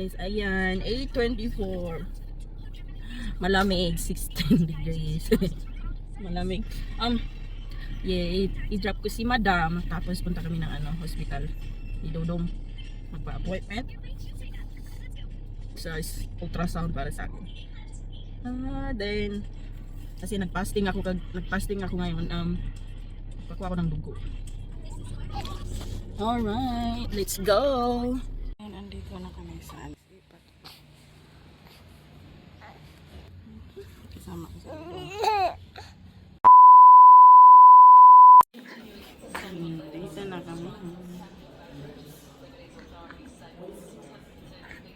guys. Ayan, 8:24. Malamig, 16 degrees. Malamig. Yeah, i-drop ko si Madam. Tapos punta kami ng hospital. Idodong magpa-appointment sa ultrasound para sa akin. Then kasi nagpasting ako ngayon. Pakuha ako ng dugo. Alright, let's go. And andito na kami sa Alipat. Kasama ko sa dito na kami.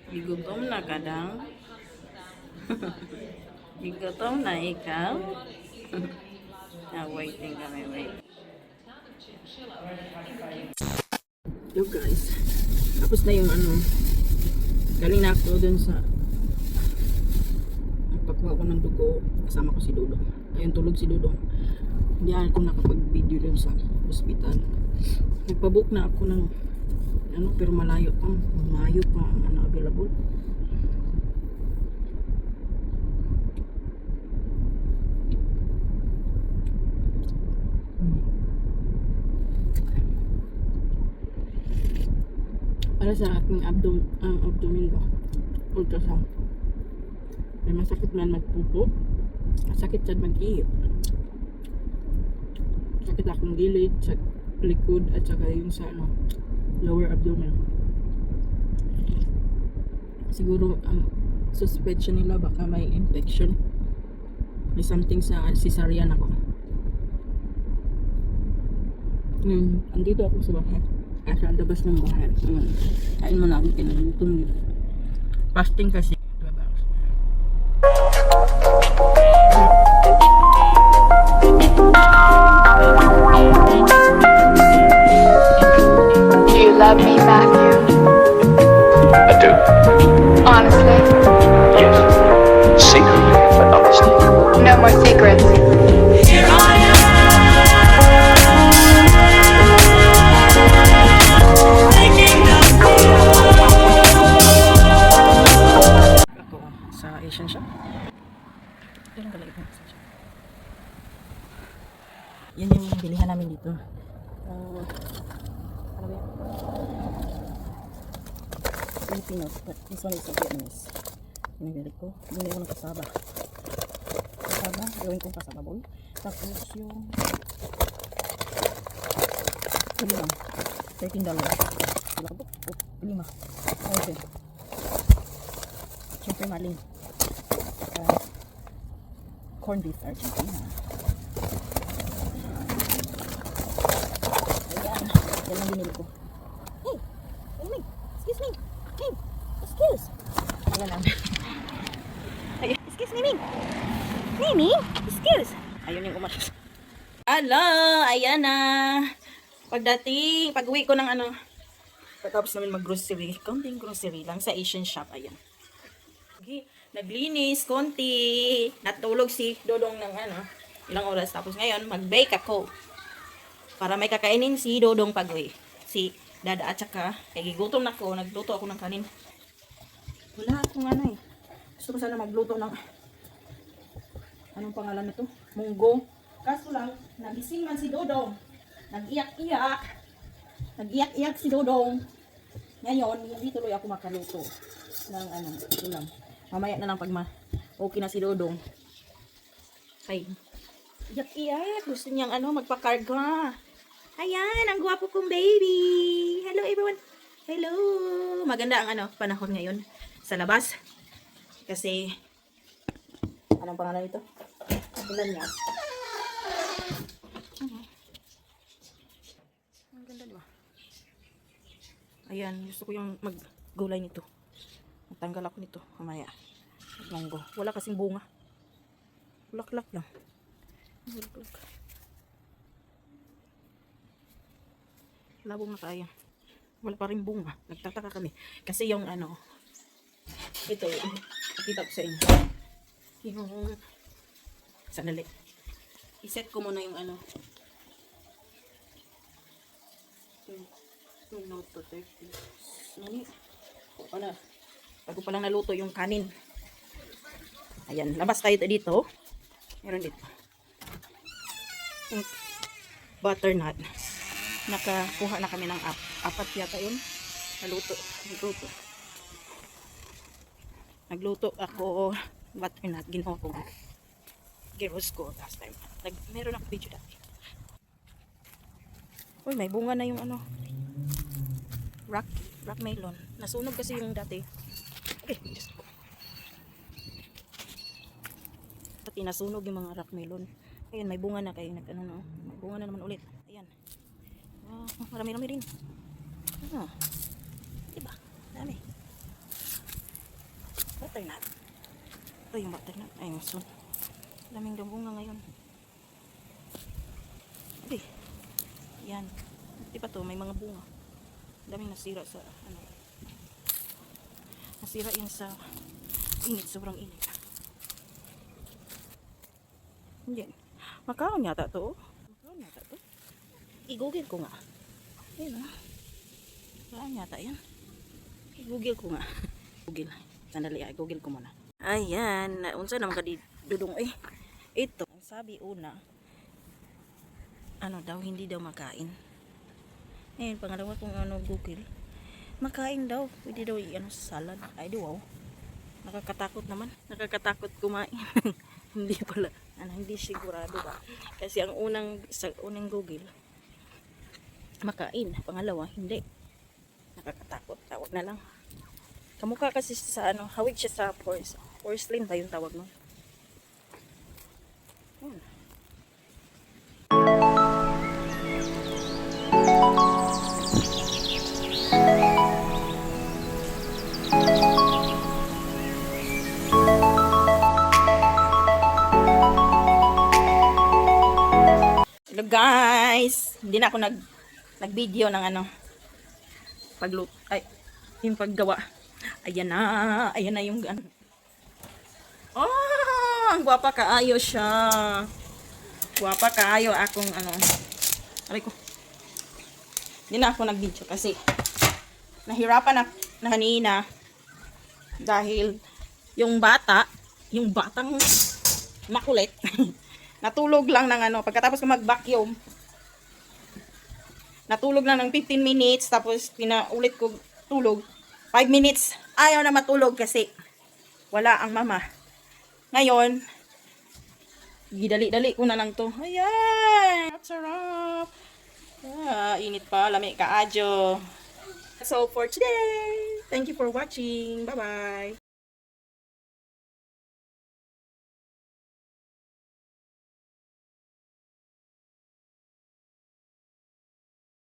Gigutom na ka daw? Gigutom na ikaw? Waiting kami, wait. Yo guys, tapos na yung galing na ako dun sa nagpakuha ko ng dugo, kasama ko si Dudong. Ayun, tulog si Dudong. Hindi ako nakapag-video dun sa hospital. Nagpabook na ako ng pero malayo pa ang available. Para sa aking abdomen ba, ultrasound. May masakit man magpupo, masakit sa mag-iip, sakit akong gilid sa likod at saka yung sa lower abdomen. Siguro ang suspicion nila baka may infection, may something sa cesarean ako. Andito ako sa bahay. Sa labas ng bahay. Kain mo na akong kinalutom. Fasting kasi. Do you love me, Matthew? I do. Honestly? Yes. Secretly, but honestly. No more secrets. Ako sa Asian shop. Ito lang kalagit ng Asian shop. Yan yung bilihan namin dito. Ano ba yan? Filipinos, but this one is a Vietnamese. Pinagbilig ko. Bumili ko ng kasaba. Kasaba, gawin kong kasaba boy. Tapos yung limang. $13. Wala ko po. Lima. Okay. Siyempre maling. Corned beef Argentina. Ayan. Yan lang binili ko. Hey! Hey! Excuse me! Hey! Excuse! Ayan lang. Ayan. Excuse me, Ming! Ming! Excuse! Ayun yung umalis. Hello! Ayan na! Pag-uwi ko ng pagkatapos namin mag-grocery, konting grocery lang sa Asian shop, ayan. Okay, naglinis, konti, natulog si Dodong ng ilang oras, tapos ngayon, mag-bake ako. Para may kakainin si Dodong pag-uwi. Si Dada at saka, kaya gigutom na ako, nagluto ako ng kanin. Wala akong gusto ko sana magluto ng, anong pangalan nito? Munggo. Kaso lang, nagising man si Dodong. Nag-iyak-iyak si Dodong. Ngayon, hindi tuloy ako makaluto ng ulam. Mamaya na lang pag okay na si Dodong. Ay, iyak-iyak. Gusto niyang magpakarga. Ayan, ang gwapo kong baby. Hello everyone. Hello. Maganda ang panahon ngayon sa labas. Kasi, anong pangalan nito? Ulan niya. Ayan, gusto ko yung maggulay nito. Magtanggal ako nito, mamaya. Manggo. Wala kasing bunga. Bulaklak lang. Bulaklak. Labong na kaya. Wala pa rin bunga. Nagtataka kami. Kasi yung ito, nakita ko sa inyo. Yung, sandali. I-set ko muna yung yung note to 30. Nani? Ano? Bago pa lang naluto yung kanin. Ayan, labas tayo dito. Meron dito. Yung butternut. Nakakuha na kami ng apat yata yun. Nagluto ako butternut. Ginawa ko. Gyros ko last time. Meron ako video dati. Uy, may bunga na yung ano. Rock melon. Nasunog kasi yung dati. Okay, just go. Pati nasunog yung mga rock melon. Ayun, may bunga na kayo. No? May bunga na naman ulit. Ayan. Wow, marami-rami rin. Ano? Diba? Dami. Butternut. Ito yung butternut. Ayun, so. Daming bunga ngayon. Okay. Yan. Di ba to? May mga bunga. Daming nasira sa ano. Nasira yan sa init. Sobrang init. Yan. Makaon yata to. I-google ko nga. Yan ah. Makaon yata yan. I-google ko nga. Google. Sandali ay google ko muna. Ayan. Unsa naman ka di dudong eh. Ito. Ang sabi una. Ano daw, hindi daw makain. Ngayon, pangalawa kung ano, Google. Makain daw. Pwede daw ano, salad. Ay, di wow. Nakakatakot naman. Nakakatakot kumain. Hindi pala. Ano, hindi sigurado ba? Kasi ang sa unang Google, makain. Pangalawa, hindi. Nakakatakot. Tawag na lang. Kamukha kasi sa ano, hawig siya sa porcelain ba yung tawag nun? Hello guys, hindi na ako nag-video ng ano pagluto, ay yung paggawa. Ayan na yung ano. Oh, ang gwapa kaayo siya. Gwapa kaayo akong ano. Aray ko. Hindi na ako nag-video kasi nahirapan na kanina dahil yung batang makulit natulog lang ng ano, pagkatapos ko mag-vacuum natulog lang ng 15 minutes tapos pinaulit ko tulog 5 minutes, ayaw na matulog kasi wala ang mama. Ngayon gidali-dali ko na lang to. Ayan, sarap. Init pa, lami ka adyo. So for today, thank you for watching. Bye bye.